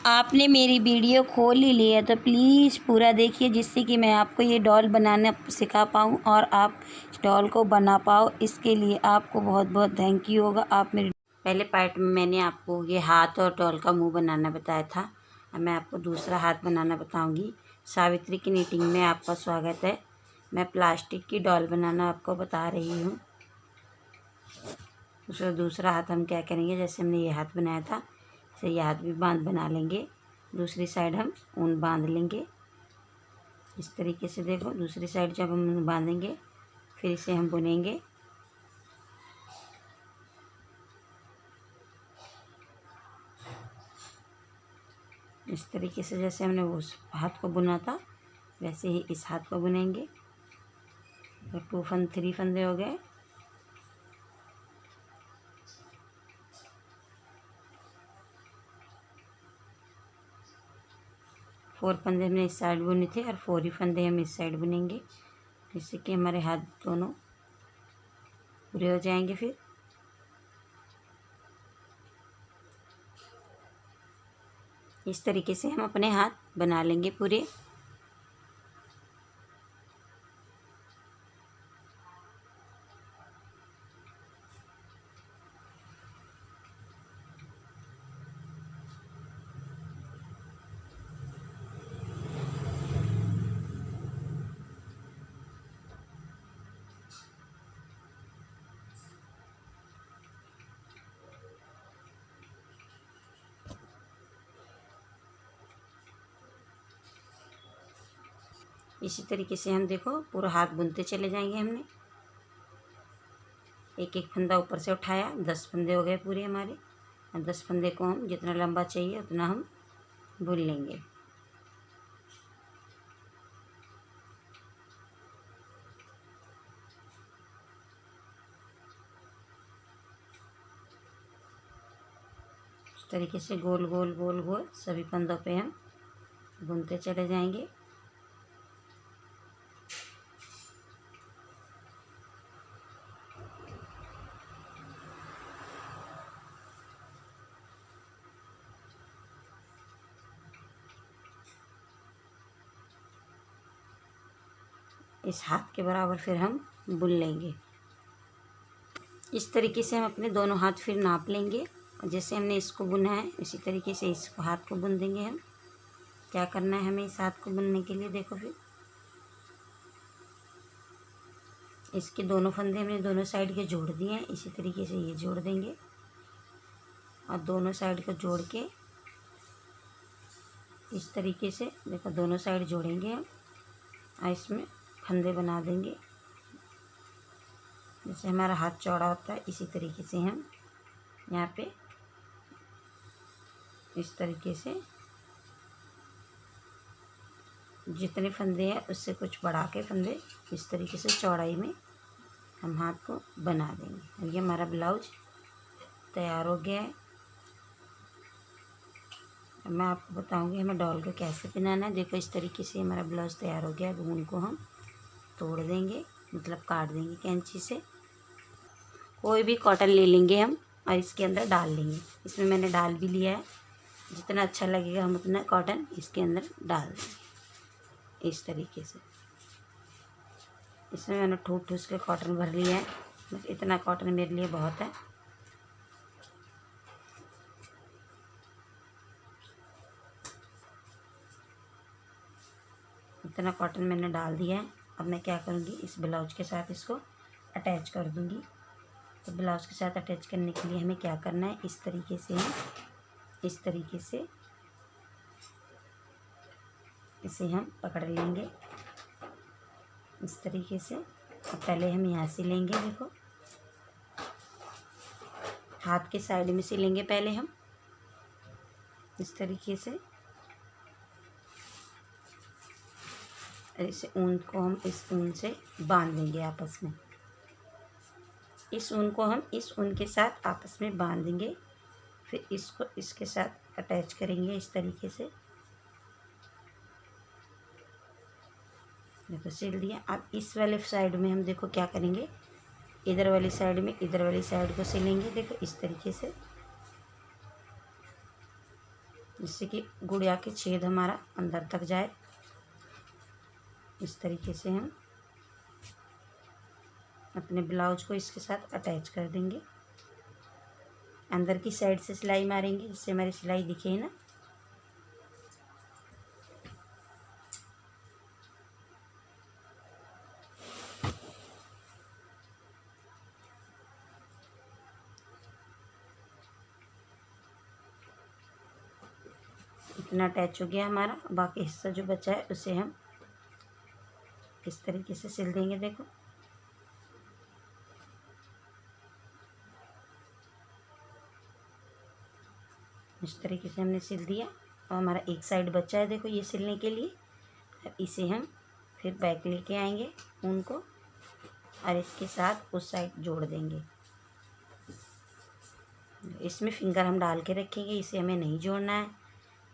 आपने मेरी वीडियो खोल ही लिया तो प्लीज़ पूरा देखिए, जिससे कि मैं आपको ये डॉल बनाना सिखा पाऊँ और आप इस डॉल को बना पाओ। इसके लिए आपको बहुत बहुत थैंक यू होगा। आप मेरे पहले पार्ट में मैंने आपको ये हाथ और डॉल का मुंह बनाना बताया था। अब मैं आपको दूसरा हाथ बनाना बताऊंगी। सावित्री की नीटिंग में आपका स्वागत है। मैं प्लास्टिक की डॉल बनाना आपको बता रही हूँ। दूसरा हाथ हम क्या करेंगे, जैसे हमने ये हाथ बनाया था से ये हाथ भी बना लेंगे। दूसरी साइड हम ऊन बांध लेंगे इस तरीके से। देखो दूसरी साइड जब हम बांधेंगे फिर इसे हम बुनेंगे। इस तरीके से जैसे हमने उस हाथ को बुना था वैसे ही इस हाथ को बुनेंगे। तो 3 फंदे हो गए। फोर फंदे हमने इस साइड बुने थे और 4 ही फंदे हम इस साइड बुनेंगे, जिससे कि हमारे हाथ दोनों पूरे हो जाएंगे। फिर इस तरीके से हम अपने हाथ बना लेंगे पूरे। इसी तरीके से हम देखो पूरा हाथ बुनते चले जाएंगे। हमने एक एक फंदा ऊपर से उठाया, 10 फंदे हो गए पूरे हमारे। और 10 फंदे को हम जितना लंबा चाहिए उतना हम बुन लेंगे। इस तरीके से गोल गोल गोल गोल सभी फंदों पे हम बुनते चले जाएंगे। इस हाथ के बराबर फिर हम बुन लेंगे। इस तरीके से हम अपने दोनों हाथ फिर नाप लेंगे। और जैसे हमने इसको बुना है इसी तरीके से इसको हाथ को बुन देंगे हम। क्या करना है हमें इस हाथ को बुनने के लिए, देखो फिर इसके दोनों फंदे हमने दोनों साइड के जोड़ दिए हैं। इसी तरीके से ये जोड़ देंगे और दोनों साइड को जोड़ के इस तरीके से देखो दोनों साइड जोड़ेंगे हम और इसमें फंदे बना देंगे। जैसे हमारा हाथ चौड़ा होता है इसी तरीके से हम यहाँ पे इस तरीके से जितने फंदे हैं उससे कुछ बढ़ा के फंदे इस तरीके से चौड़ाई में हम हाथ को बना देंगे। और ये हमारा ब्लाउज तैयार हो गया है। अब मैं आपको बताऊंगी हमें डॉल को कैसे बनाना है। देखो इस तरीके से हमारा ब्लाउज तैयार हो गया। अब ऊन को हम तोड़ देंगे, मतलब काट देंगे कैंची से। कोई भी कॉटन ले लेंगे हम और इसके अंदर डाल लेंगे। इसमें मैंने डाल भी लिया है। जितना अच्छा लगेगा हम उतना कॉटन इसके अंदर डाल देंगे इस तरीके से। इसमें मैंने ठूस ठूस के कॉटन भर लिया है। बस इतना कॉटन मेरे लिए बहुत है। इतना कॉटन मैंने डाल दिया है। अब मैं क्या करूँगी, इस ब्लाउज के साथ इसको अटैच कर दूँगी। तो ब्लाउज के साथ अटैच करने के लिए हमें क्या करना है, इस तरीके से हम इस तरीके से इसे हम पकड़ लेंगे इस तरीके से। और पहले हम यहाँ से लेंगे, देखो हाथ के साइड में से लेंगे पहले हम इस तरीके से। इस ऊन को हम इस ऊन से बांध देंगे आपस में। इस ऊन को हम इस ऊन के साथ आपस में बांध देंगे। फिर इसको इसके साथ अटैच करेंगे इस तरीके से। देखो सिल दिया। अब इस वाले साइड में हम देखो क्या करेंगे, इधर वाली साइड में इधर वाली साइड को सिलेंगे। देखो इस तरीके से जिससे कि गुड़िया के छेद हमारा अंदर तक जाए। इस तरीके से हम अपने ब्लाउज को इसके साथ अटैच कर देंगे। अंदर की साइड से सिलाई मारेंगे जिससे हमारी सिलाई दिखे ना। इतना अटैच हो गया हमारा। बाकी हिस्सा जो बचा है उसे हम इस तरीके से सिल देंगे। देखो इस तरीके से हमने सिल दिया और हमारा एक साइड बचा है देखो ये सिलने के लिए। अब इसे हम फिर बैक लेके आएंगे ऊन को और इसके साथ उस साइड जोड़ देंगे। इसमें फिंगर हम डाल के रखेंगे, इसे हमें नहीं जोड़ना है।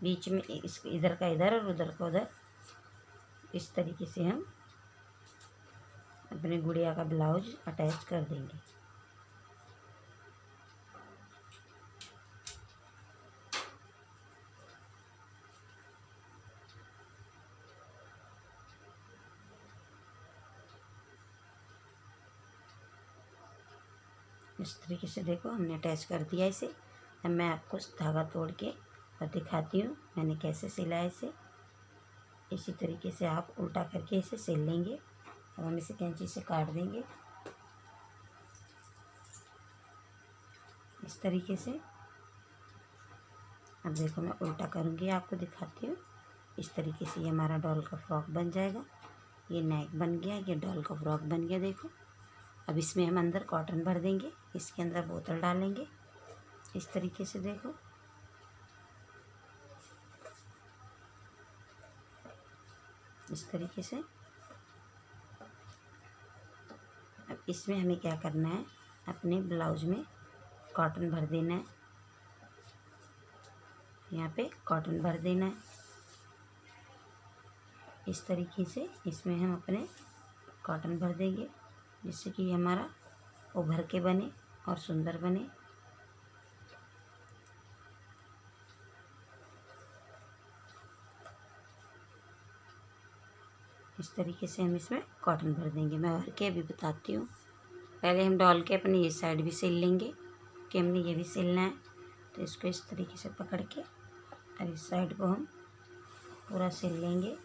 बीच में इस इधर का इधर और उधर का उधर। इस तरीके से हम अपने गुड़िया का ब्लाउज अटैच कर देंगे। इस तरीके से देखो हमने अटैच कर दिया इसे। अब मैं आपको धागा तोड़ के और दिखाती हूँ मैंने कैसे सिला है इसे। इसी तरीके से आप उल्टा करके इसे सिल लेंगे। अब हम इसे कैंची से काट देंगे इस तरीके से। अब देखो मैं उल्टा करूँगी आपको दिखाती हूँ। इस तरीके से ये हमारा डॉल का फ्रॉक बन जाएगा। ये नेक बन गया, ये डॉल का फ्रॉक बन गया देखो। अब इसमें हम अंदर कॉटन भर देंगे, इसके अंदर बोतल डालेंगे इस तरीके से देखो। इस तरीके से अब इसमें हमें क्या करना है, अपने ब्लाउज में कॉटन भर देना है। यहाँ पे कॉटन भर देना है इस तरीके से। इसमें हम अपने कॉटन भर देंगे जिससे कि हमारा उभर के बने और सुंदर बने। इस तरीके से हम इसमें कॉटन भर देंगे। मैं भर के अभी बताती हूँ। पहले हम डॉल के अपनी ये साइड भी सिल लेंगे कि हमने ये भी सिलना है। तो इसको इस तरीके से पकड़ के और इस साइड को हम पूरा सिल लेंगे।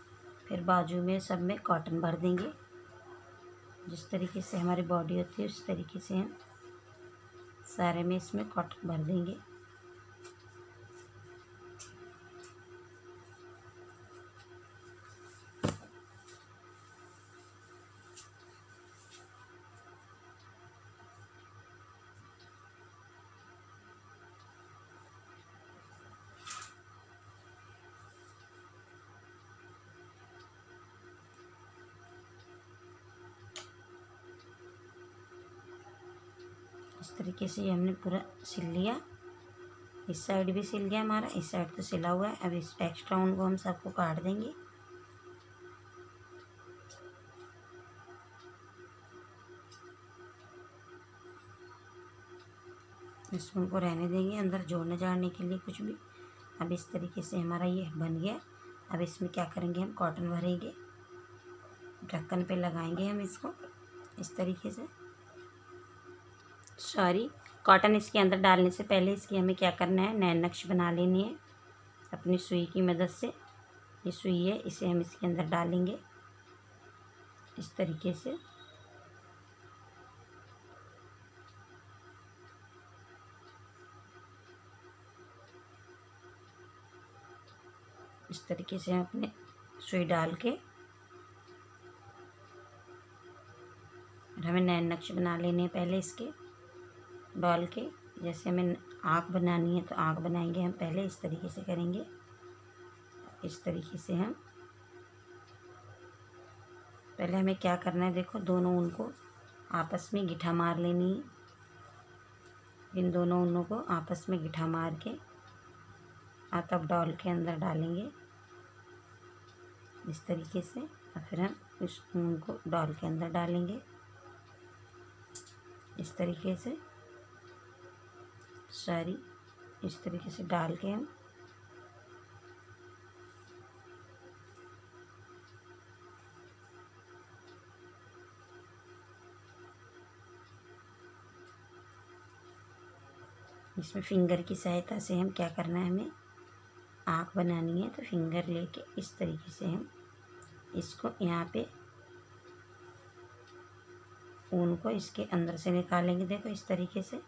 फिर बाजू में सब में कॉटन भर देंगे। जिस तरीके से हमारी बॉडी होती है उस तरीके से हम सारे में इसमें कॉटन भर देंगे। इस तरीके से ये हमने पूरा सिल लिया। इस साइड भी सिल गया हमारा, इस साइड तो सिला हुआ है। अब इस एक्स्ट्रा ऊन को हम सबको काट देंगे। इस ऊन को रहने देंगे अंदर जोड़ने जाड़ने के लिए कुछ भी। अब इस तरीके से हमारा ये बन गया। अब इसमें क्या करेंगे, हम कॉटन भरेंगे, ढक्कन पे लगाएंगे हम इसको इस तरीके से। सॉरी, कॉटन इसके अंदर डालने से पहले इसकी हमें क्या करना है, नैन नक्श बना लेनी है अपनी सुई की मदद से। ये सुई है, इसे हम इसके अंदर डालेंगे इस तरीके से। इस तरीके से हम अपने सुई डाल के और हमें नैन नक्श बना लेने हैं पहले इसके डॉल के। जैसे हमें आँख बनानी है तो आँख बनाएंगे हम पहले, इस तरीके से करेंगे। इस तरीके से हम पहले हमें क्या करना है, देखो दोनों ऊन को आपस में गिठा मार लेनी है। इन दोनों ऊनों को आपस में गिठा मार के तब डॉल के अंदर डालेंगे इस तरीके से। और फिर हम इस ऊन को डॉल के अंदर डालेंगे इस तरीके से। सारी इस तरीके से डाल के हम इसमें फिंगर की सहायता से हम क्या करना है, हमें आँख बनानी है। तो फिंगर लेके इस तरीके से हम इसको यहाँ पे ऊन को इसके अंदर से निकालेंगे। देखो इस तरीके से।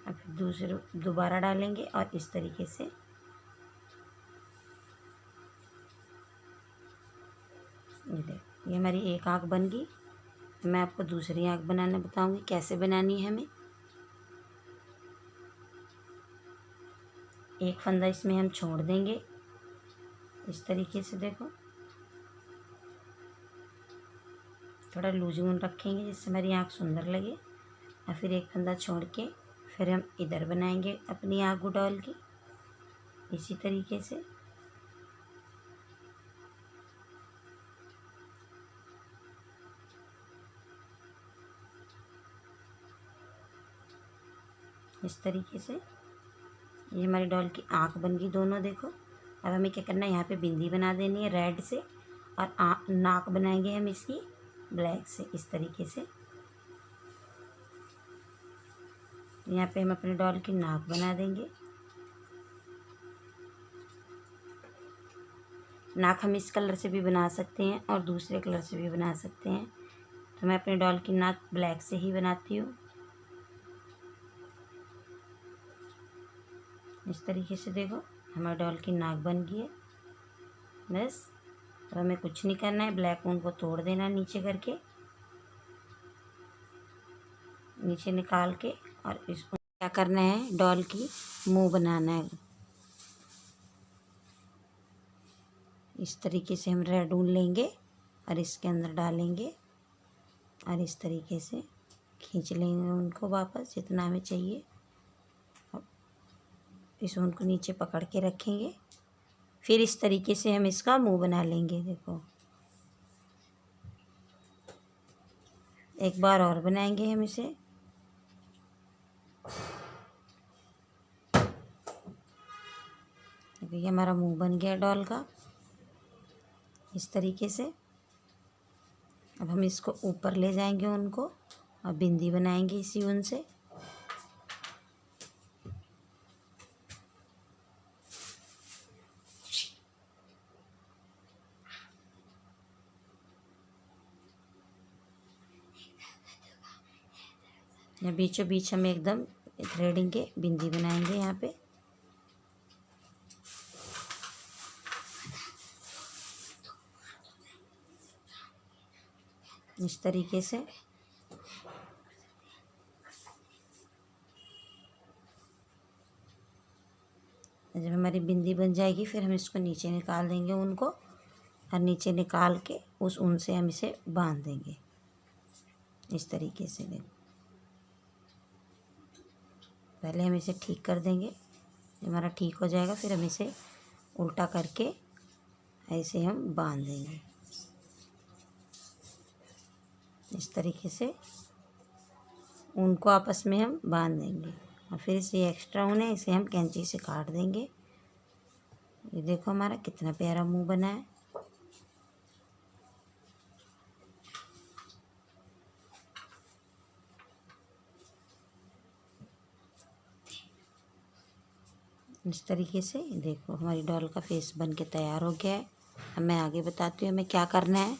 अब फिर दोबारा डालेंगे और इस तरीके से ये देखो, ये हमारी एक आँख बन गई। मैं आपको दूसरी आँख बनाना बताऊंगी कैसे बनानी है हमें। एक फंदा इसमें हम छोड़ देंगे इस तरीके से। देखो थोड़ा लूज ऊन रखेंगे जिससे हमारी आँख सुंदर लगे। और फिर एक फंदा छोड़ के फिर हम इधर बनाएंगे अपनी आँख डॉल की इसी तरीके से। इस तरीके से ये हमारी डॉल की आँख बन गई दोनों। देखो अब हमें क्या करना है, यहाँ पे बिंदी बना देनी है रेड से और नाक बनाएंगे हम इसकी ब्लैक से इस तरीके से। यहाँ पे हम अपनी डॉल की नाक बना देंगे। नाक हम इस कलर से भी बना सकते हैं और दूसरे कलर से भी बना सकते हैं। तो मैं अपनी डॉल की नाक ब्लैक से ही बनाती हूँ इस तरीके से। देखो हमारी डॉल की नाक बन गई है। बस अब हमें कुछ नहीं करना है, ब्लैक ऊन को तोड़ देना है नीचे करके, नीचे निकाल के। और इसको क्या करना है, डॉल की मुंह बनाना है। इस तरीके से हम रेड ऊन लेंगे और इसके अंदर डालेंगे और इस तरीके से खींच लेंगे उनको वापस जितना हमें चाहिए। इस ऊन को नीचे पकड़ के रखेंगे। फिर इस तरीके से हम इसका मुंह बना लेंगे। देखो एक बार और बनाएंगे हम इसे। ये हमारा मुंह बन गया डॉल का इस तरीके से। अब हम इसको ऊपर ले जाएंगे उनको और बिंदी बनाएंगे इसी ऊन से। या बीचों बीच हम एकदम थ्रेडिंग के बिंदी बनाएंगे यहाँ पे। इस तरीके से जब हमारी बिंदी बन जाएगी फिर हम इसको नीचे निकाल देंगे ऊन को और नीचे निकाल के उस ऊन से हम इसे बांध देंगे इस तरीके से। देखो पहले हम इसे ठीक कर देंगे। जब हमारा ठीक हो जाएगा फिर हम इसे उल्टा करके ऐसे हम बांध देंगे इस तरीके से। ऊन को आपस में हम बांध देंगे और फिर इसे एक्स्ट्रा ऊन है इसे हम कैंची से काट देंगे। ये देखो हमारा कितना प्यारा मुंह बना है। इस तरीके से देखो हमारी डॉल का फेस बन के तैयार हो गया है। अब मैं आगे बताती हूँ हमें क्या करना है।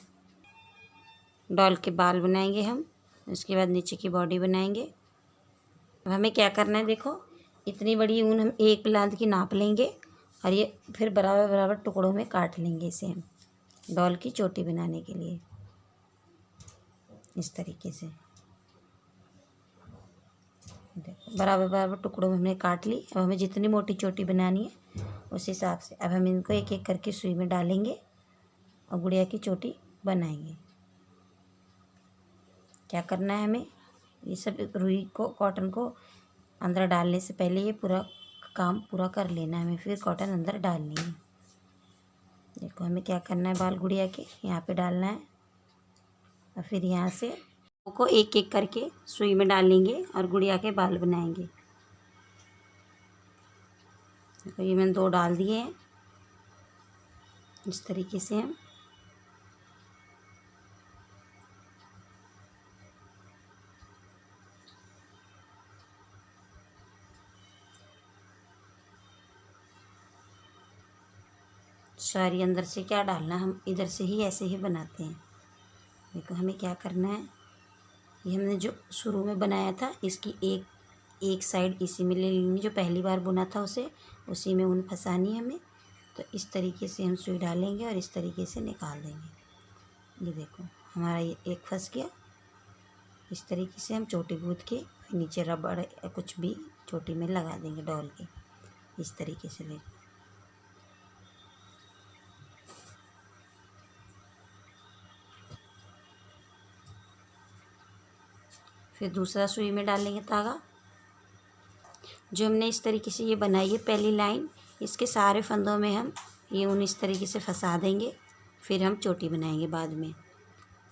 डॉल के बाल बनाएंगे हम, उसके बाद नीचे की बॉडी बनाएंगे। अब हमें क्या करना है, देखो इतनी बड़ी ऊन हम एक लांद की नाप लेंगे और ये फिर बराबर बराबर टुकड़ों में काट लेंगे इसे हम डॉल की चोटी बनाने के लिए इस तरीके से। देखो बराबर बराबर टुकड़ों में हमने काट ली। अब हमें जितनी मोटी चोटी बनानी है उस हिसाब से अब हम इनको एक एक करके सुई में डालेंगे और गुड़िया की चोटी बनाएंगे। क्या करना है हमें, ये सब रुई को कॉटन को अंदर डालने से पहले ये पूरा काम पूरा कर लेना है हमें, फिर कॉटन अंदर डालनी है। देखो हमें क्या करना है, बाल गुड़िया के यहाँ पे डालना है और फिर यहाँ से को एक एक करके सुई में डालेंगे और गुड़िया के बाल बनाएंगे। देखो ये मैंने 2 डाल दिए हैं इस तरीके से हम सॉरी, अंदर से क्या डालना, हम इधर से ही ऐसे ही बनाते हैं। देखो हमें क्या करना है, ये हमने जो शुरू में बनाया था इसकी एक साइड इसी में ले लेनी, जो पहली बार बुना था उसी में ऊन फंसानी है हमें। तो इस तरीके से हम सुई डालेंगे और इस तरीके से निकाल देंगे। ये देखो हमारा ये एक फंस गया। इस तरीके से हम चोटी गूँथ के नीचे रबड़ या कुछ भी चोटी में लगा देंगे डॉल के, इस तरीके से। देखो फिर दूसरा सुई में डालेंगे धागा। जो हमने इस तरीके से ये बनाई है पहली लाइन, इसके सारे फंदों में हम ये ऊन इस तरीके से फंसा देंगे। फिर हम चोटी बनाएंगे बाद में।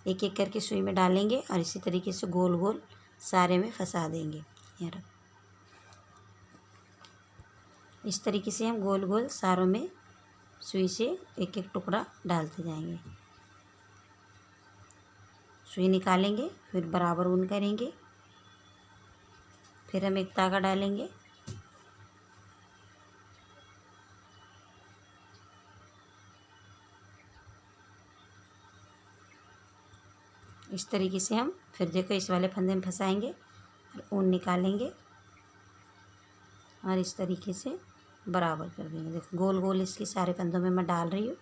एक एक करके सुई में डालेंगे और इसी तरीके से गोल गोल सारे में फंसा देंगे। यार इस तरीके से हम गोल गोल सारों में सुई से एक एक टुकड़ा डालते जाएंगे। सुई निकालेंगे, फिर बराबर ऊन करेंगे, फिर हम एक धागा डालेंगे। इस तरीके से हम फिर देखो इस वाले फंदे में फंसाएंगे और ऊन निकालेंगे और इस तरीके से बराबर कर देंगे। देखो गोल गोल इसके सारे फंदों में मैं डाल रही हूँ।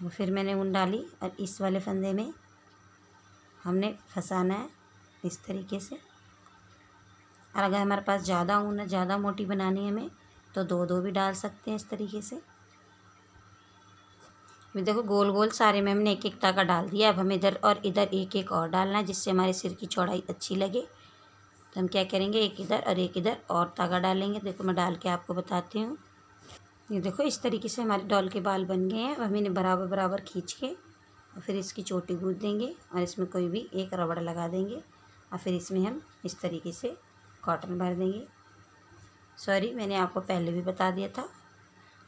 फिर मैंने ऊन डाली और इस वाले फंदे में हमने फंसाना है इस तरीके से। और अगर हमारे पास ज़्यादा ऊन है, ज़्यादा मोटी बनानी है हमें, तो दो दो भी डाल सकते हैं इस तरीके से। अभी देखो गोल गोल सारे में हमने एक एक धागा डाल दिया। अब हमें इधर और इधर एक एक और डालना है, जिससे हमारे सिर की चौड़ाई अच्छी लगे। तो हम क्या करेंगे, एक इधर और एक इधर और धागा डालेंगे। देखो मैं डाल के आपको बताती हूँ। ये देखो इस तरीके से हमारे डॉल के बाल बन गए हैं। अब हम इन्हें बराबर बराबर खींच के और फिर इसकी चोटी गूँथ देंगे और इसमें कोई भी एक रबड़ लगा देंगे और फिर इसमें हम इस तरीके से कॉटन भर देंगे। सॉरी, मैंने आपको पहले भी बता दिया था,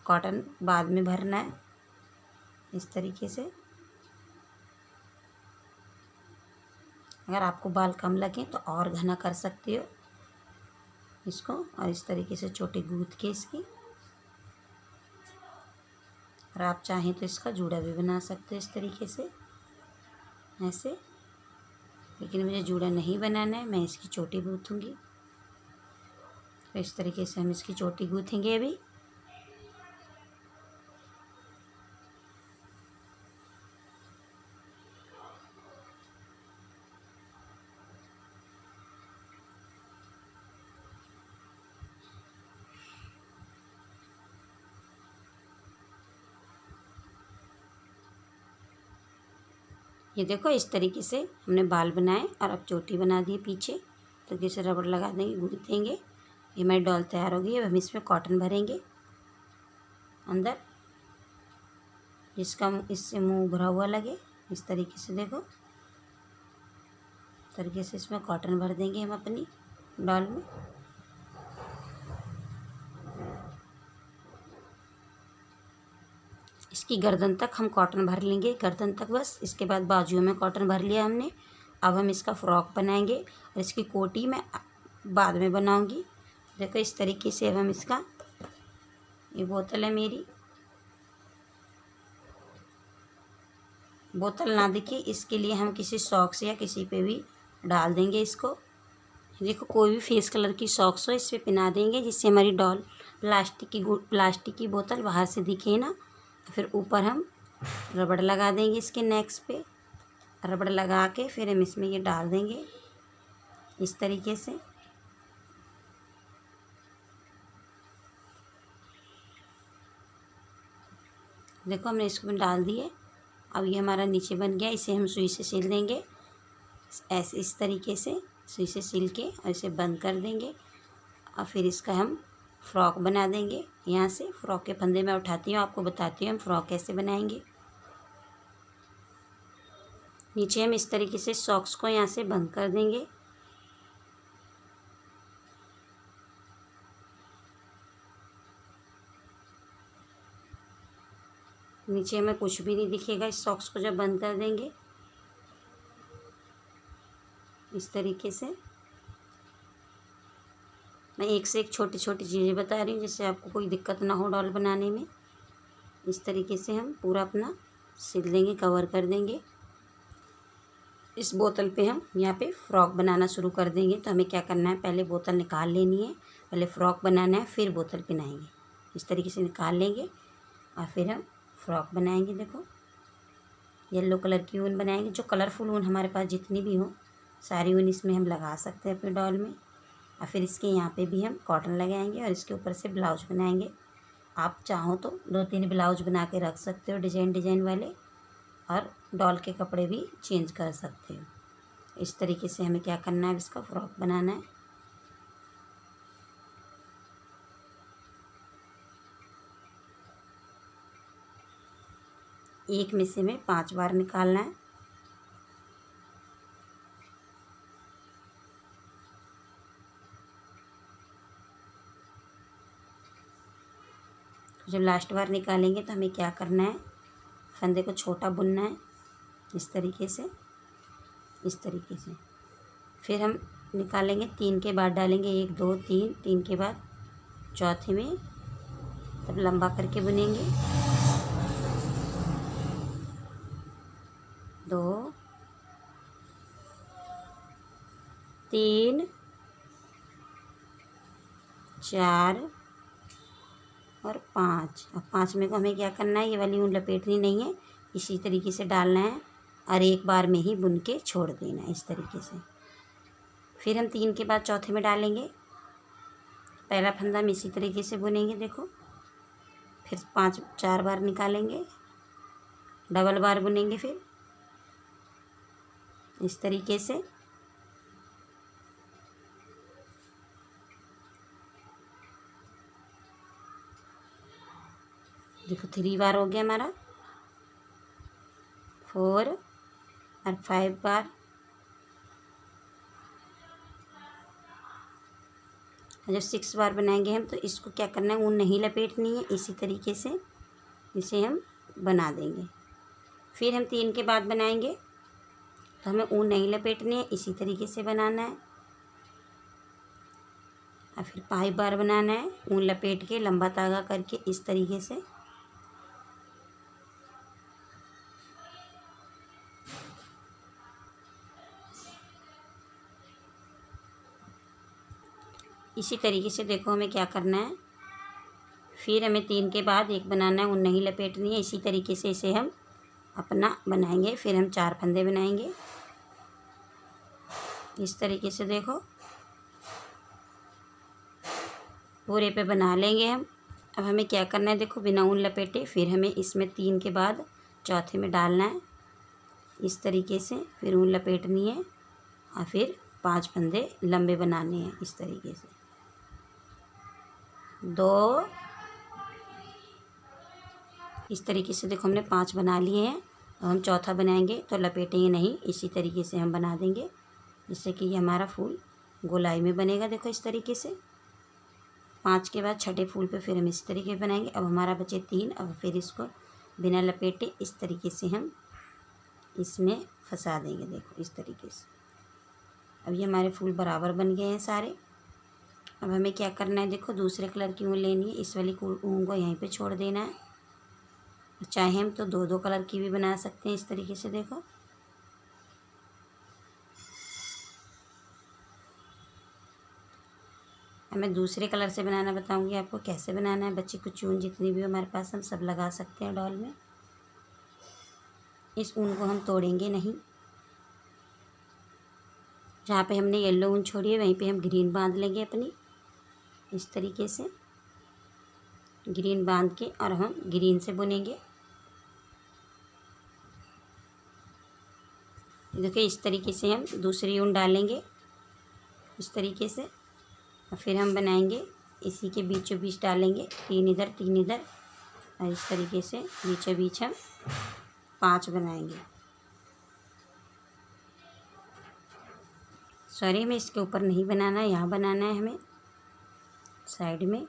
कॉटन बाद में भरना है इस तरीके से। अगर आपको बाल कम लगे तो और घना कर सकते हो इसको, और इस तरीके से चोटी गूँथ के इसकी। और आप चाहें तो इसका जूड़ा भी बना सकते हो इस तरीके से ऐसे, लेकिन मुझे जूड़ा नहीं बनाना है, मैं इसकी चोटी गूँथूँगी। तो इस तरीके से हम इसकी चोटी गूँथेंगे। अभी ये देखो इस तरीके से हमने बाल बनाए और अब चोटी बना दी पीछे। तो कैसे रबड़ लगा देंगे, गूँथ देंगे। ये हमारी डॉल तैयार हो गई। अब हम इसमें कॉटन भरेंगे अंदर, जिसका इससे मुंह भरा हुआ लगे इस तरीके से। देखो इस तरीके से इसमें कॉटन भर देंगे हम अपनी डॉल में। इसकी गर्दन तक हम कॉटन भर लेंगे, गर्दन तक बस। इसके बाद बाजुओं में कॉटन भर लिया हमने। अब हम इसका फ्रॉक बनाएंगे और इसकी कोटी मैं बाद में बनाऊंगी। देखो इस तरीके से अब हम इसका, ये बोतल है मेरी, बोतल ना दिखे इसके लिए हम किसी सॉक्स या किसी पे भी डाल देंगे इसको। देखो कोई भी फेस कलर की सॉक्स हो इस पर पहना देंगे, जिससे हमारी डॉल प्लास्टिक की बोतल बाहर से दिखे ना। तो फिर ऊपर हम रबड़ लगा देंगे इसके नेक्स पे। रबड़ लगा के फिर हम इसमें ये डाल देंगे इस तरीके से। देखो हमने इसको डाल दिए। अब ये हमारा नीचे बन गया। इसे हम सुई से सिल देंगे ऐसे, इस तरीके से सुई से सिल के और इसे बंद कर देंगे। और फिर इसका हम फ्रॉक बना देंगे। यहाँ से फ्रॉक के फंदे मैं उठाती हूँ, आपको बताती हूँ हम फ्रॉक कैसे बनाएंगे। नीचे हम इस तरीके से सॉक्स को यहाँ से बंद कर देंगे। नीचे हमें कुछ भी नहीं दिखेगा इस सॉक्स को जब बंद कर देंगे इस तरीके से। मैं एक से एक छोटी छोटी चीज़ें बता रही हूँ जिससे आपको कोई दिक्कत ना हो डॉल बनाने में। इस तरीके से हम पूरा अपना सिल देंगे, कवर कर देंगे। इस बोतल पे हम यहाँ पे फ्रॉक बनाना शुरू कर देंगे। तो हमें क्या करना है, पहले बोतल निकाल लेनी है, पहले फ्रॉक बनाना है, फिर बोतल पहनाएंगे। इस तरीके से निकाल लेंगे और फिर हम फ्रॉक बनाएंगे। देखो येलो कलर की ऊन बनाएंगे, जो कलरफुल ऊन हमारे पास जितनी भी हो सारी ऊन इसमें हम लगा सकते हैं अपने डॉल में। और फिर इसके यहाँ पे भी हम कॉटन लगाएंगे और इसके ऊपर से ब्लाउज बनाएंगे। आप चाहो तो 2-3 ब्लाउज बना के रख सकते हो डिजाइन डिजाइन वाले, और डॉल के कपड़े भी चेंज कर सकते हो। इस तरीके से हमें क्या करना है, इसका फ्रॉक बनाना है। एक में से हमें 5 बार निकालना है। जब लास्ट बार निकालेंगे तो हमें क्या करना है, फंदे को छोटा बुनना है इस तरीके से, इस तरीके से। फिर हम निकालेंगे, 3 के बाद डालेंगे, 1 2 3, 3 के बाद चौथे में तब लंबा करके बुनेंगे। 2 3 4 और 5। अब 5 में को हमें क्या करना है, ये वाली ऊन लपेटनी नहीं है, इसी तरीके से डालना है और एक बार में ही बुन के छोड़ देना है इस तरीके से। फिर हम 3 के बाद चौथे में डालेंगे, पहला फंदा हम इसी तरीके से बुनेंगे। देखो फिर 4 बार निकालेंगे, डबल बार बुनेंगे, फिर इस तरीके से। देखो 3 बार हो गया हमारा, 4 और 5 बार। जब 6 बार बनाएंगे हम तो इसको क्या करना है, ऊन नहीं लपेटनी है, इसी तरीके से इसे हम बना देंगे। फिर हम 3 के बाद बनाएंगे तो हमें ऊन नहीं लपेटनी है, इसी तरीके से बनाना है। और फिर 5 बार बनाना है, ऊन लपेट के लंबा धागा करके इस तरीके से। इसी तरीके से देखो हमें क्या करना है। फिर हमें 3 के बाद एक बनाना है, ऊन नहीं लपेटनी है, इसी तरीके से इसे हम अपना बनाएंगे। फिर हम 4 फंदे बनाएंगे इस तरीके से। देखो पूरे पे बना लेंगे हम। अब हमें क्या करना है, देखो बिना ऊन लपेटे फिर हमें इसमें 3 के बाद चौथे में डालना है इस तरीके से। फिर ऊन लपेटनी है और फिर 5 फंदे लंबे बनाने हैं इस तरीके से। 2 इस तरीके से देखो हमने 5 बना लिए हैं। अब हम चौथा बनाएंगे तो लपेटेंगे नहीं, इसी तरीके से हम बना देंगे जिससे कि ये हमारा फूल गोलाई में बनेगा। देखो इस तरीके से 5 के बाद छठे फूल पे फिर हम इस तरीके बनाएंगे। अब हमारा बचे 3। अब फिर इसको बिना लपेटे इस तरीके से हम इसमें फंसा देंगे। देखो इस तरीके से। अब ये हमारे फूल बराबर बन गए हैं सारे। अब हमें क्या करना है, देखो दूसरे कलर की ऊन लेनी है, इस वाली ऊन को यहीं पे छोड़ देना है। चाहे हम तो 2-2 कलर की भी बना सकते हैं इस तरीके से। देखो अब मैं दूसरे कलर से बनाना बताऊंगी आपको कैसे बनाना है। बच्चे कुछ ऊन जितनी भी हो हमारे पास हम सब लगा सकते हैं डॉल में। इस ऊन को हम तोड़ेंगे नहीं, जहाँ पे हमने येलो ऊन छोड़ी है वहीं पे हम ग्रीन बांध लेंगे अपनी इस तरीके से। ग्रीन बांध के और हम ग्रीन से बुनेंगे। देखिए इस तरीके से हम दूसरी ऊन डालेंगे इस तरीके से, और फिर हम बनाएंगे इसी के बीचों बीच डालेंगे, 3 इधर 3 इधर, और इस तरीके से बीचों बीच हम 5 बनाएंगे। सॉरी हमें इसके ऊपर नहीं बनाना है, यहाँ बनाना है हमें साइड में।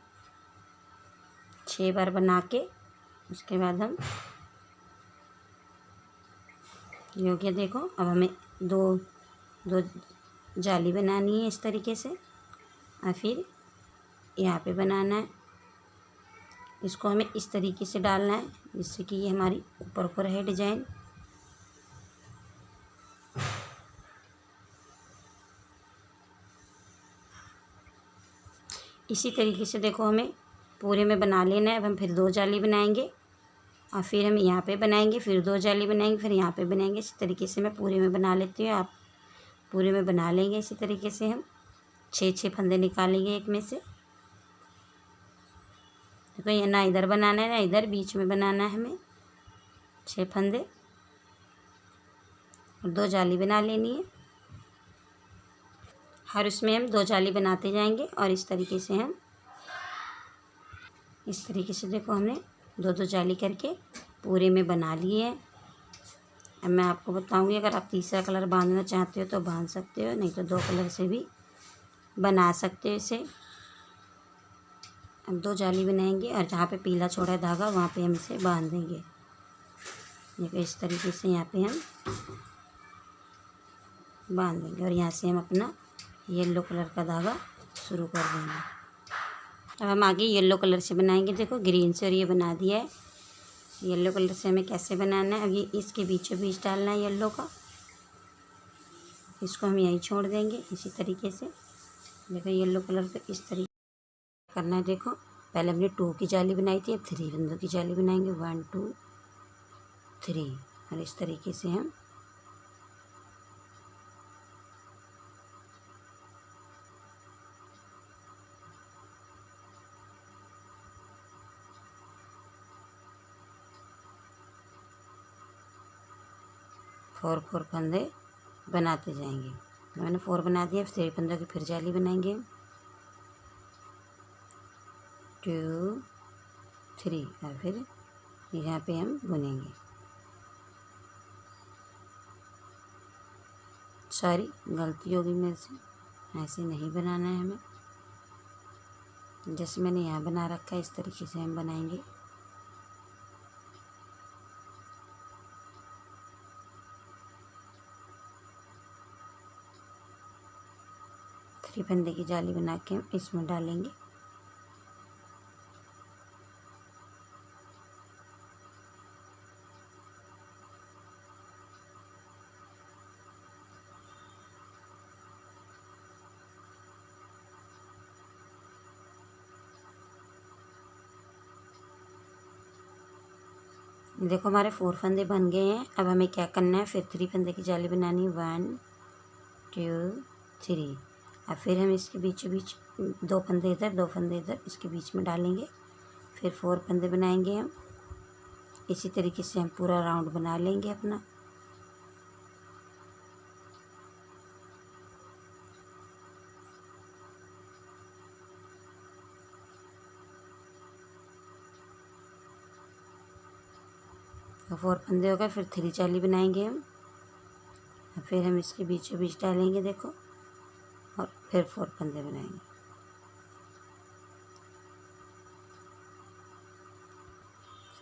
6 बार बना के उसके बाद हम ये हो गया। देखो अब हमें 2 जाली बनानी है इस तरीके से, और फिर यहाँ पे बनाना है। इसको हमें इस तरीके से डालना है जिससे कि ये हमारी ऊपर ऊपर है डिजाइन। इसी तरीके से देखो हमें पूरे में बना लेना है। अब हम फिर 2 जाली बनाएंगे और फिर हम यहाँ पे बनाएंगे, फिर 2 जाली बनाएंगे, फिर यहाँ पे बनाएंगे। इसी तरीके से मैं पूरे में बना लेती हूँ, आप पूरे में बना लेंगे। इसी तरीके से हम 6 फंदे निकालेंगे एक में से। देखो ये ना इधर बनाना है ना इधर, बीच में बनाना है हमें 6 फंदे और 2 जाली बना लेनी है। हर उसमें हम 2 जाली बनाते जाएंगे और इस तरीके से हम इस तरीके से देखो हमने 2 जाली करके पूरे में बना लिए हैं। अब मैं आपको बताऊंगी, अगर आप तीसरा कलर बांधना चाहते हो तो बांध सकते हो, नहीं तो 2 कलर से भी बना सकते हो इसे। अब 2 जाली बनाएंगे और जहाँ पे पीला छोड़ा है धागा वहाँ पे हम इसे बांध देंगे। देखो इस तरीके से यहाँ पे हम बांध देंगे और यहाँ से हम अपना येलो कलर का धागा शुरू कर देंगे। अब हम आगे येलो कलर से बनाएंगे। देखो ग्रीन से और ये बना दिया है। येलो कलर से हमें कैसे बनाना है, अब ये इसके बीचों बीच डालना है येलो का। इसको हम यहीं छोड़ देंगे इसी तरीके से। देखो येलो कलर पे इस तरीके करना है। देखो पहले हमने 2 की जाली बनाई थी, अब 3 फंदों की जाली बनाएंगे। 1 2 3 और इस तरीके से हम फोर फंदे बनाते जाएंगे। मैंने 4 बना दिया, 3 फंदों की फिर जाली बनाएंगे 2 3 और फिर यहाँ पे हम बुनेंगे। सॉरी गलती होगी मेरे से, ऐसे नहीं बनाना है हमें। जैसे मैंने यहाँ बना रखा है इस तरीके से हम बनाएंगे। थ्री फंदे की जाली बना के हम इसमें डालेंगे। देखो हमारे 4 फंदे बन गए हैं। अब हमें क्या करना है, फिर 3 फंदे की जाली बनानी है। 1 2 3 और फिर हम इसके बीचों बीच 2 फंदे इधर 2 फंदे इधर इसके बीच में डालेंगे। फिर 4 फंदे बनाएंगे हम। इसी तरीके से हम पूरा राउंड बना लेंगे अपना। तो 4 फंदे हो गए, फिर 3 जाली बनाएंगे हम। फिर हम इसके बीचों बीच डालेंगे देखो, और फिर 4 फंदे बनाएंगे।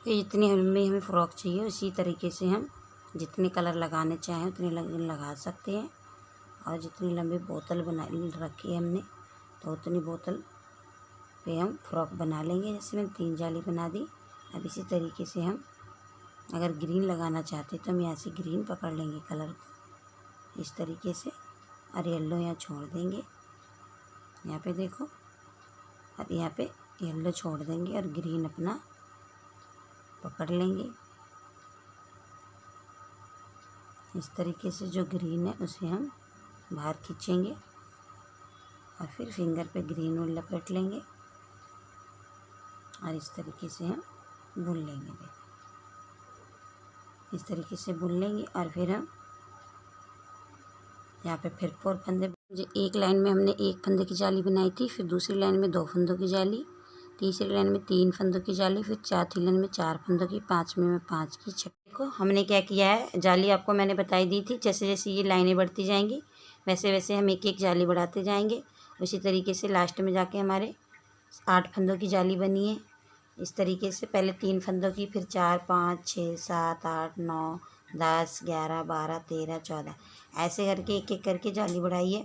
तो इतनी लंबी हमें फ़्रॉक चाहिए, उसी तरीके से हम जितने कलर लगाने चाहें उतने लगा सकते हैं। और जितनी लंबी बोतल बना रखी है हमने, तो उतनी बोतल पे हम फ्रॉक बना लेंगे। जैसे मैंने 3 जाली बना दी। अब इसी तरीके से हम अगर ग्रीन लगाना चाहते तो हम यहाँ से ग्रीन पकड़ लेंगे कलर को इस तरीके से, और येलो यहाँ छोड़ देंगे। यहाँ पे देखो, और यहाँ पे येलो छोड़ देंगे और ग्रीन अपना पकड़ लेंगे। इस तरीके से जो ग्रीन है उसे हम बाहर खींचेंगे और फिर फिंगर पे ग्रीन और लपेट लेंगे और इस तरीके से हम बुन लेंगे। इस तरीके से बुन लेंगे और फिर हम यहाँ पे फिर 4 फंदे। जो एक लाइन में हमने 1 फंदे की जाली बनाई थी, फिर दूसरी लाइन में 2 फंदों की जाली, तीसरी लाइन में 3 फंदों की जाली, फिर चौथी लाइन में 4 फंदों की, 5वें में 5 की। देखो हमने क्या किया है, जाली आपको मैंने बताई दी थी। जैसे जैसे ये लाइनें बढ़ती जाएंगी वैसे वैसे हम एक एक जाली बढ़ाते जाएंगे। उसी तरीके से लास्ट में जाके हमारे 8 फंदों की जाली बनी है। इस तरीके से पहले 3 फंदों की, फिर 4 5 6 7 8 9 10 11 12 13 14 ऐसे करके एक एक करके जाली बढ़ाई है।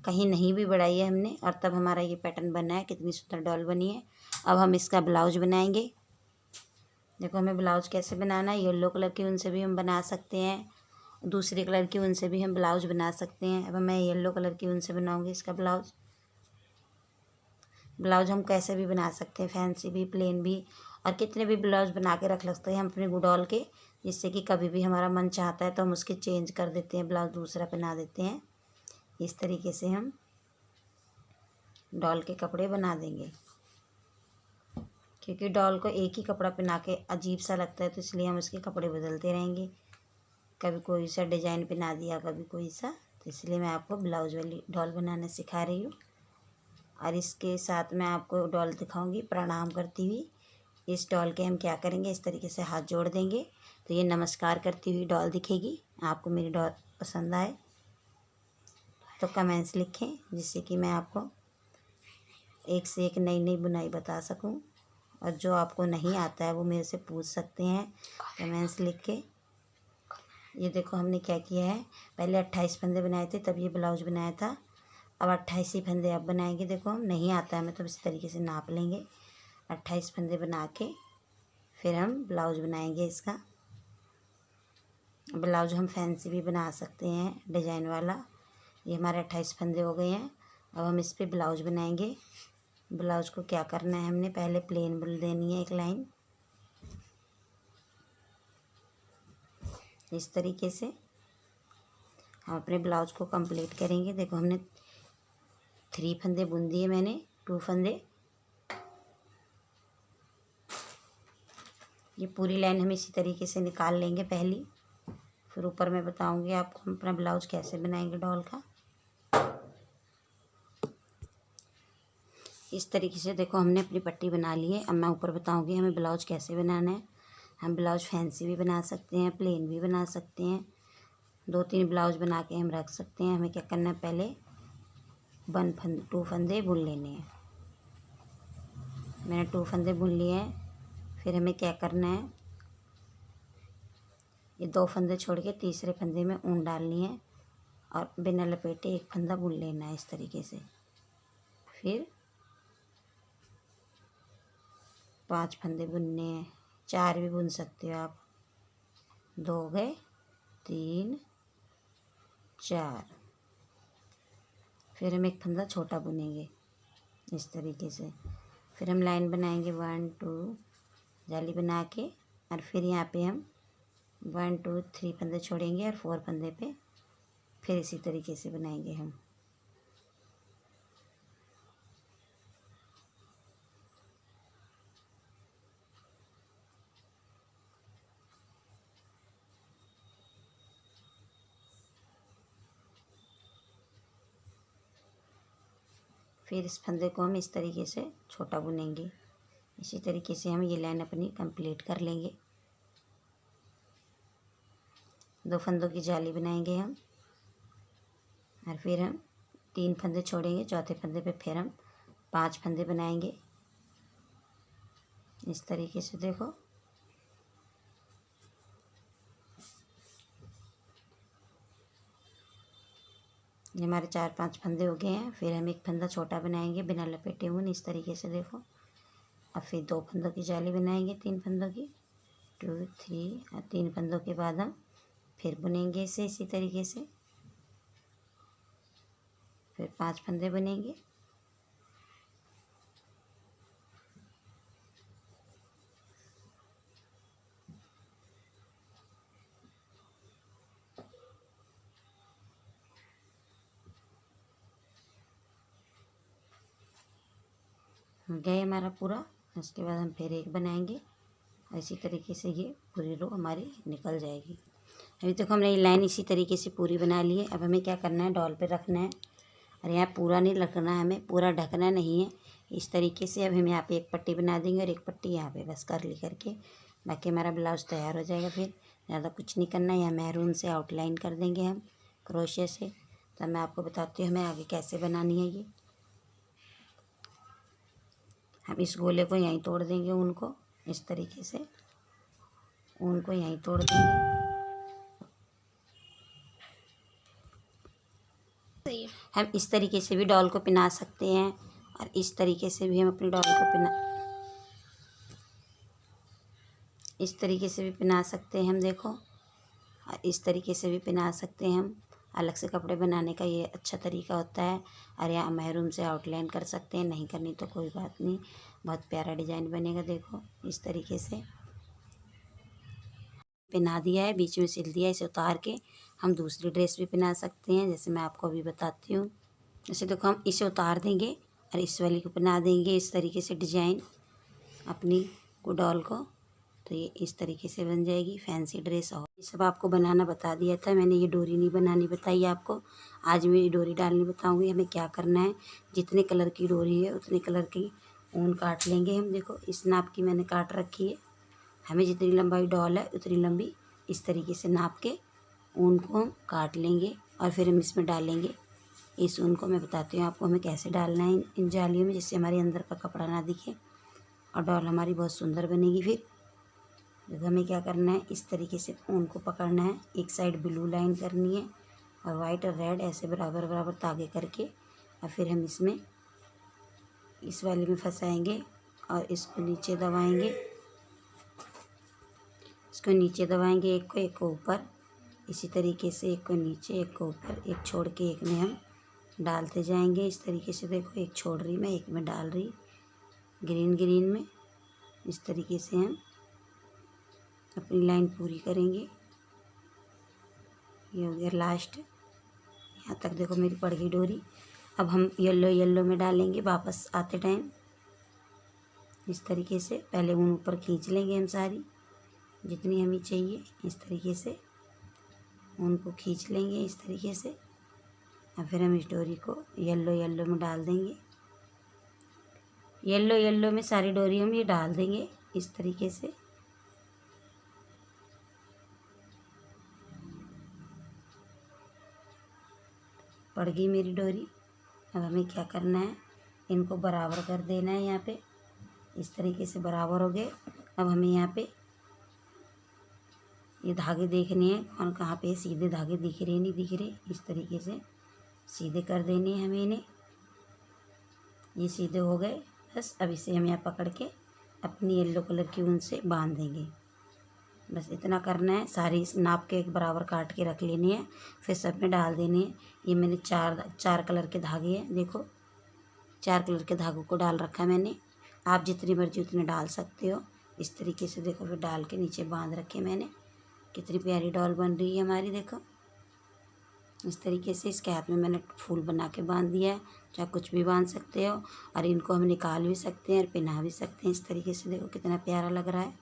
कहीं नहीं भी बढ़ाई है हमने, और तब हमारा ये पैटर्न बना है। कितनी सुंदर डॉल बनी है। अब हम इसका ब्लाउज बनाएंगे। देखो हमें ब्लाउज कैसे बनाना है। येलो कलर की ऊन से भी हम बना सकते हैं, दूसरे कलर की ऊन से भी हम ब्लाउज बना सकते हैं। अब मैं येलो कलर की ऊन से बनाऊंगी इसका ब्लाउज। ब्लाउज हम कैसे भी बना सकते हैं, फैंसी भी, प्लेन भी, और कितने भी ब्लाउज बना के रख सकते हैं हम अपने डॉल के, जिससे कि कभी भी हमारा मन चाहता है तो हम उसके चेंज कर देते हैं, ब्लाउज दूसरा पहना देते हैं। इस तरीके से हम डॉल के कपड़े बना देंगे, क्योंकि डॉल को एक ही कपड़ा पहना के अजीब सा लगता है, तो इसलिए हम उसके कपड़े बदलते रहेंगे। कभी कोई सा डिजाइन पहना दिया, कभी कोई सा, तो इसलिए मैं आपको ब्लाउज वाली डॉल बनाना सिखा रही हूँ। और इसके साथ मैं आपको डॉल दिखाऊंगी प्रणाम करती हुई। इस डॉल के हम क्या करेंगे, इस तरीके से हाथ जोड़ देंगे तो ये नमस्कार करती हुई डॉल दिखेगी। आपको मेरी डॉल पसंद आए तो कमेंट्स लिखें, जिससे कि मैं आपको एक से एक नई नई बुनाई बता सकूं। और जो आपको नहीं आता है वो मेरे से पूछ सकते हैं कमेंट्स लिख के। ये देखो हमने क्या किया है, पहले 28 फंदे बनाए थे तब ये ब्लाउज बनाया था। अब 28 ही फंदे अब बनाएंगे। देखो हम नहीं आता है हमें, तो इस तरीके से नाप लेंगे। 28 फंदे बना के फिर हम ब्लाउज बनाएंगे इसका। ब्लाउज हम फैंसी भी बना सकते हैं, डिजाइन वाला। ये हमारे 28 फंदे हो गए हैं। अब हम इस पे ब्लाउज बनाएंगे। ब्लाउज को क्या करना है, हमने पहले प्लेन बुन देनी है एक लाइन, इस तरीके से हम अपने ब्लाउज को कंप्लीट करेंगे। देखो हमने 3 फंदे बुन दिए, मैंने 2 फंदे। ये पूरी लाइन हम इसी तरीके से निकाल लेंगे पहली, फिर ऊपर मैं बताऊंगी आपको हम अपना ब्लाउज कैसे बनाएंगे डॉल का। इस तरीके से देखो हमने अपनी पट्टी बना ली है। अब मैं ऊपर बताऊंगी हमें ब्लाउज कैसे बनाना है। हम ब्लाउज फैंसी भी बना सकते हैं, प्लेन भी बना सकते हैं, 2-3 ब्लाउज बना के हम रख सकते हैं। हमें क्या करना है, पहले 2 फंदे बुन लेने हैं। मैंने 2 फंदे बुन लिए हैं। फिर हमें क्या करना है, ये 2 फंदे छोड़ के तीसरे फंदे में ऊन डालनी है और बिना लपेटे एक फंदा बुन लेना है इस तरीके से। फिर 5 फंदे बुनने हैं, 4 भी बुन सकते हो आप। 2 हो गए, 3, 4। फिर हम एक फंदा छोटा बुनेंगे इस तरीके से। फिर हम लाइन बनाएंगे 1 2 जाली बना के, और फिर यहाँ पे हम 1 2 3 फंदे छोड़ेंगे और 4 फंदे पे फिर इसी तरीके से बनाएंगे हम। फिर इस फंदे को हम इस तरीके से छोटा बुनेंगे। इसी तरीके से हम ये लाइन अपनी कंप्लीट कर लेंगे। 2 फंदों की जाली बनाएंगे हम, और फिर हम 3 फंदे छोड़ेंगे, चौथे फंदे पे फिर हम 5 फंदे बनाएंगे इस तरीके से। देखो ये हमारे 4-5 फंदे हो गए हैं। फिर हम एक फंदा छोटा बनाएंगे बिना लपेटे हुए इस तरीके से। देखो अब फिर 2 फंदों की जाली बनाएंगे, 3 फंदों की, 2 3, और 3 फंदों के बाद हम फिर बुनेंगे इसे इसी तरीके से। फिर 5 फंदे बुनेंगे। गए हमारा पूरा। उसके बाद हम फिर एक बनाएंगे, इसी तरीके से ये पूरी रो हमारी निकल जाएगी। अभी तक हमने ये लाइन इसी तरीके से पूरी बना ली है। अब हमें क्या करना है, डॉल पे रखना है, और यहाँ पूरा नहीं रखना है, हमें पूरा ढकना नहीं है। इस तरीके से अब हम यहाँ पे एक पट्टी बना देंगे और एक पट्टी यहाँ पे बस कर ली करके, बाकी हमारा ब्लाउज तैयार हो जाएगा। फिर ज़्यादा कुछ नहीं करना है, यहाँ मैरून से आउटलाइन कर देंगे हम क्रोशे से। तब मैं आपको बताती हूँ हमें आगे कैसे बनानी है ये। हम इस गोले को यहीं तोड़ देंगे, ऊन को इस तरीके से, ऊन को यहीं तोड़ देंगे। सही है। हम इस तरीके से भी डॉल को पहना सकते हैं और इस तरीके से भी हम अपनी डॉल को इस तरीके से भी पहना सकते हैं हम, देखो। और इस तरीके से भी पहना सकते हैं हम। अलग से कपड़े बनाने का ये अच्छा तरीका होता है। और यहाँ महरूम से आउटलाइन कर सकते हैं, नहीं करनी तो कोई बात नहीं, बहुत प्यारा डिजाइन बनेगा। देखो इस तरीके से पहना दिया है, बीच में सिल दिया। इसे उतार के हम दूसरी ड्रेस भी पहना सकते हैं, जैसे मैं आपको अभी बताती हूँ। जैसे देखो हम इसे उतार देंगे और इस वाली को पहना देंगे इस तरीके से डिजाइन अपनी को डॉल को, तो ये इस तरीके से बन जाएगी फैंसी ड्रेस। और ये सब आपको बनाना बता दिया था मैंने, ये डोरी नहीं बनानी बताई आपको। आज मैं ये डोरी डालनी बताऊंगी। हमें क्या करना है, जितने कलर की डोरी है उतने कलर की ऊन काट लेंगे हम। देखो इस नाप की मैंने काट रखी है। हमें जितनी लंबाई डॉल है उतनी लंबी इस तरीके से नाप के ऊन को हम काट लेंगे और फिर हम इसमें डालेंगे। इस ऊन को मैं बताती हूँ आपको हमें कैसे डालना है इन जालियों में, जिससे हमारे अंदर का कपड़ा ना दिखे और डॉल हमारी बहुत सुंदर बनेगी। फिर देखो हमें क्या करना है, इस तरीके से ऊन को पकड़ना है, एक साइड ब्लू लाइन करनी है और वाइट और रेड ऐसे बराबर बराबर तागे करके, और फिर हम इसमें इस वाले में फंसाएंगे और इसको नीचे दबाएंगे। इसको नीचे दबाएंगे, एक को ऊपर, इसी तरीके से एक को नीचे एक को ऊपर, एक छोड़ के एक में हम डालते जाएंगे इस तरीके से। देखो एक छोड़ रही मैं, एक में डाल रही ग्रीन ग्रीन में। इस तरीके से हम अपनी लाइन पूरी करेंगे। ये हो गया लास्ट, यहाँ तक देखो मेरी पड़ गई डोरी। अब हम येलो येलो में डालेंगे वापस आते टाइम इस तरीके से। पहले ऊन ऊपर खींच लेंगे हम सारी जितनी हमें चाहिए, इस तरीके से ऊन को खींच लेंगे इस तरीके से। और फिर हम इस डोरी को येलो येलो में डाल देंगे। येलो येलो में सारी डोरी हम ये डाल देंगे इस तरीके से। पड़ गई मेरी डोरी। अब हमें क्या करना है, इनको बराबर कर देना है यहाँ पे, इस तरीके से बराबर हो गए। अब हमें यहाँ पे ये धागे देखने हैं कौन कहाँ पे सीधे धागे दिख रहे नहीं दिख रहे, इस तरीके से सीधे कर देने हैं हमें इन्हें। ये सीधे हो गए बस। अब इसे हम यहाँ पकड़ के अपनी येलो कलर की ऊन से बांध देंगे। बस इतना करना है, सारी नाप के एक बराबर काट के रख लेनी है, फिर सब में डाल देनी है। ये मैंने चार कलर के धागे हैं, देखो 4 कलर के धागों को डाल रखा है मैंने। आप जितनी मर्जी उतने डाल सकते हो इस तरीके से। देखो फिर डाल के नीचे बांध रखे मैंने। कितनी प्यारी डॉल बन रही है हमारी, देखो इस तरीके से। इसके हाथ में मैंने फूल बना के बांध दिया है, चाहे कुछ भी बांध सकते हो। और इनको हम निकाल भी सकते हैं और पहना भी सकते हैं इस तरीके से। देखो कितना प्यारा लग रहा है।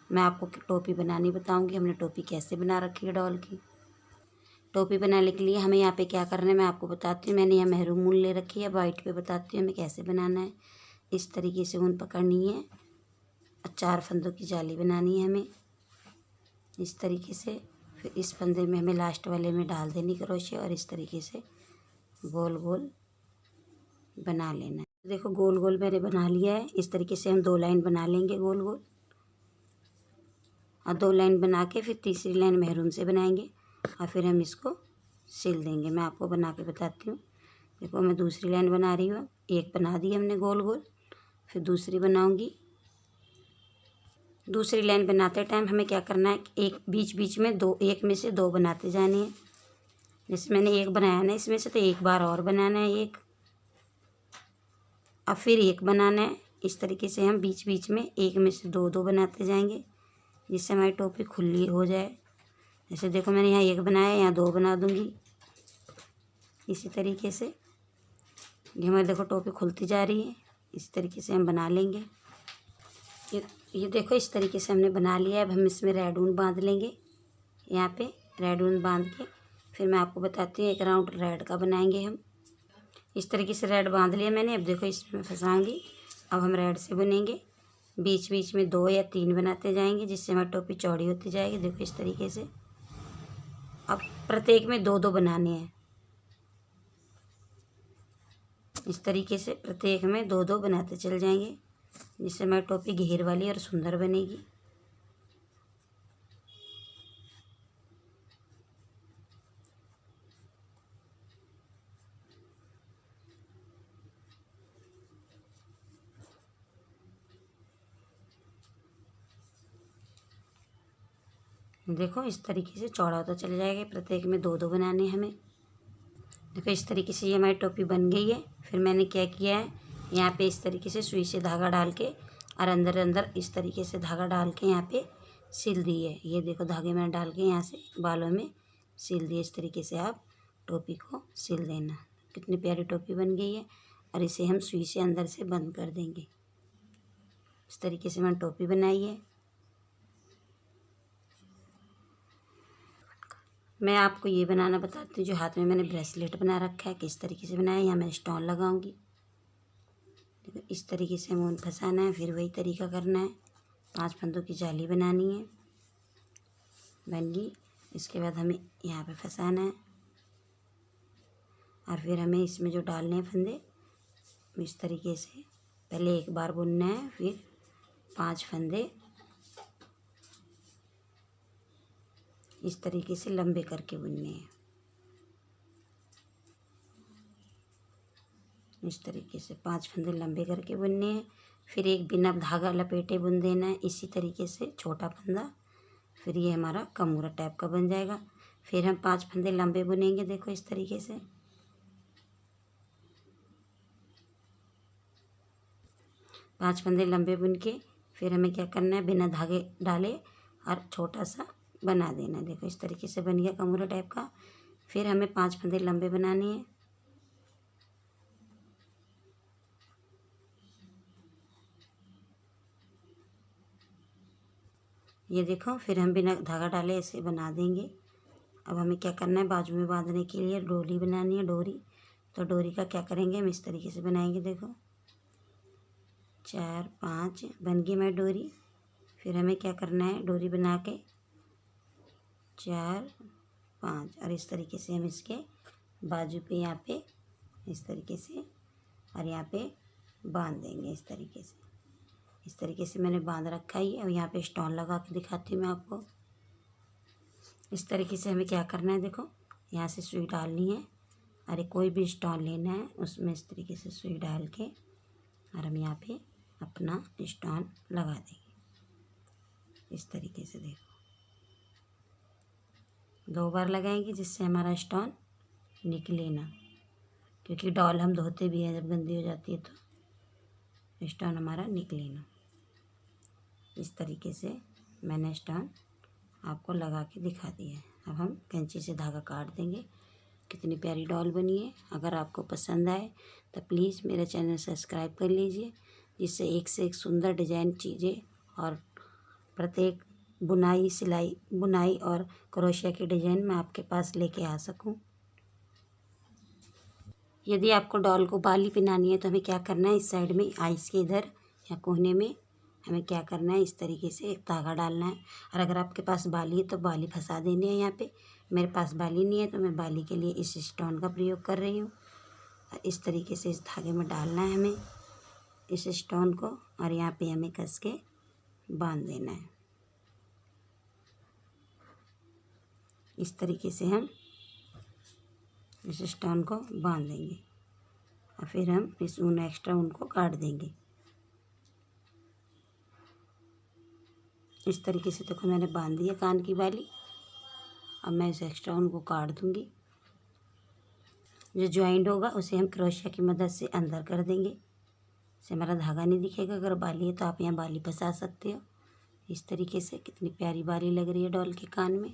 मैं आपको टोपी बनानी बताऊंगी, हमने टोपी कैसे बना रखी है डॉल की। टोपी बनाने के लिए हमें यहाँ पे क्या करना है मैं आपको बताती हूँ। मैंने यहाँ महरूम ऊन ले रखी है, वाइट पे बताती हूँ हमें कैसे बनाना है। इस तरीके से ऊन पकड़नी है और 4 फंदों की जाली बनानी है हमें इस तरीके से। फिर इस फंदे में हमें लास्ट वाले में डाल देनी क्रोशे और इस तरीके से गोल गोल बना लेना है। देखो गोल गोल मैंने बना लिया है। इस तरीके से हम 2 लाइन बना लेंगे गोल गोल, और 2 लाइन बना के फिर तीसरी लाइन महरूम से बनाएंगे और फिर हम इसको सिल देंगे। मैं आपको बना के बताती हूँ। देखो मैं दूसरी लाइन बना रही हूँ, एक बना दी हमने गोल गोल, फिर दूसरी बनाऊंगी। दूसरी लाइन बनाते टाइम हमें क्या करना है, एक बीच बीच में 2, एक में से 2 बनाते जाने हैं। जैसे मैंने एक बनाया ना इसमें से, तो एक बार और बनाना है एक, और फिर एक बनाना है। इस तरीके से हम बीच बीच में एक में से 2 बनाते जाएंगे, जिससे हमारी टोपी खुली हो जाए। जैसे देखो मैंने यहाँ 1 बनाया, यहाँ 2 बना दूँगी इसी तरीके से। ये हमारी देखो टोपी खुलती जा रही है, इस तरीके से हम बना लेंगे। ये देखो इस तरीके से हमने बना लिया है। अब हम इसमें रेड ऊन बांध लेंगे, यहाँ पे रेड ऊन बांध के फिर मैं आपको बताती हूँ एक राउंड रेड का बनाएंगे हम। इस तरीके से रेड बांध लिया मैंने। अब देखो इसमें फंसाऊँगी। अब हम रेड से बनेंगे, बीच बीच में 2 या 3 बनाते जाएंगे, जिससे हमारी टोपी चौड़ी होती जाएगी। देखो इस तरीके से। अब प्रत्येक में 2 बनाने हैं इस तरीके से। प्रत्येक में 2 बनाते चल जाएंगे, जिससे हमारी टोपी घेर वाली और सुंदर बनेगी। देखो इस तरीके से चौड़ा होता चला जाएगा। प्रत्येक में 2-2 बनाने हैं हमें। देखो इस तरीके से ये हमारी टोपी बन गई है। फिर मैंने क्या किया है, यहाँ पे इस तरीके से सुई से धागा डाल के और अंदर अंदर इस तरीके से धागा डाल के यहाँ पे सिल दी है। ये देखो धागे मैंने डाल के यहाँ से बालों में सिल दिए। इस तरीके से आप टोपी को सिल देना। कितनी प्यारी टोपी बन गई है। और इसे हम सुई से अंदर से बंद कर देंगे। इस तरीके से मैंने टोपी बनाई है। मैं आपको ये बनाना बताती हूँ। जो हाथ में मैंने ब्रेसलेट बना रखा है किस तरीके से बनाया है। यहाँ मैं स्टोन लगाऊंगी। देखो इस तरीके से मून फंसाना है। फिर वही तरीका करना है। 5 फंदों की जाली बनानी है। बन गई। इसके बाद हमें यहाँ पे फंसाना है और फिर हमें इसमें जो डालने हैं फंदे इस तरीके से पहले एक बार बुनना है। फिर 5 फंदे इस तरीके से लंबे करके बुनने हैं। इस तरीके से 5 फंदे लंबे करके बुनने हैं। फिर एक बिना धागा लपेटे बुन देना है। इसी तरीके से छोटा फंदा। फिर ये हमारा कमूरा टाइप का बन जाएगा। फिर हम 5 फंदे लंबे बुनेंगे। देखो इस तरीके से 5 फंदे लंबे बुन के फिर हमें क्या करना है, बिना धागे डाले और छोटा सा बना देना। देखो इस तरीके से बन गया कमूरा टाइप का। फिर हमें 5 फंदे लंबे बनाने हैं। ये देखो फिर हम बिना धागा डाले ऐसे बना देंगे। अब हमें क्या करना है, बाजू में बांधने के लिए डोरी बनानी है। डोरी तो डोरी का क्या करेंगे, हम इस तरीके से बनाएंगे। देखो 4 5 बन गई हमारी डोरी। फिर हमें क्या करना है, डोरी बना के 4 5 और इस तरीके से हम इसके बाजू पे यहाँ पे इस तरीके से और यहाँ पे बांध देंगे। इस तरीके से मैंने बांध रखा ही है। अब यहाँ पे स्टोन लगा के दिखाती हूँ मैं आपको। इस तरीके से हमें क्या करना है, देखो यहाँ से सुई डालनी है। अरे कोई भी स्टोन लेना है उसमें इस तरीके से सुई डाल के और हम यहाँ पे अपना स्टोन लगा देंगे। इस तरीके से देखो 2 बार लगाएंगे जिससे हमारा स्टोन निकले ना, क्योंकि डॉल हम धोते भी हैं जब गंदी हो जाती है तो स्टोन हमारा निकले ना। इस तरीके से मैंने स्टोन आपको लगा के दिखा दिया है। अब हम कैंची से धागा काट देंगे। कितनी प्यारी डॉल बनी है। अगर आपको पसंद आए तो प्लीज़ मेरा चैनल सब्सक्राइब कर लीजिए, जिससे एक से एक सुंदर डिजाइन चीज़ें और प्रत्येक बुनाई और क्रोशिया की डिजाइन मैं आपके पास लेके आ सकूं। यदि आपको डॉल को बाली पहनानी है तो हमें क्या करना है, इस साइड में आइस के इधर या कोने में हमें क्या करना है, इस तरीके से एक धागा डालना है। और अगर आपके पास बाली है तो बाली फंसा देनी है यहाँ पे। मेरे पास बाली नहीं है तो मैं बाली के लिए इस स्टोन का प्रयोग कर रही हूँ। इस तरीके से इस धागे में डालना है हमें इस स्टोन को और यहाँ पे हमें कस के बांध देना है। इस तरीके से हम इस स्टोन को बांध देंगे और फिर हम इस ऊन एक्स्ट्रा ऊन को काट देंगे। इस तरीके से देखो मैंने बांध दिया कान की बाली। अब मैं इस एक्स्ट्रा ऊन को काट दूंगी। जो ज्वाइंट होगा उसे हम क्रोशिया की मदद से अंदर कर देंगे। इससे हमारा धागा नहीं दिखेगा। अगर बाली है तो आप यहाँ बाली फंसा सकते हो। इस तरीके से कितनी प्यारी बाली लग रही है डॉल के कान में।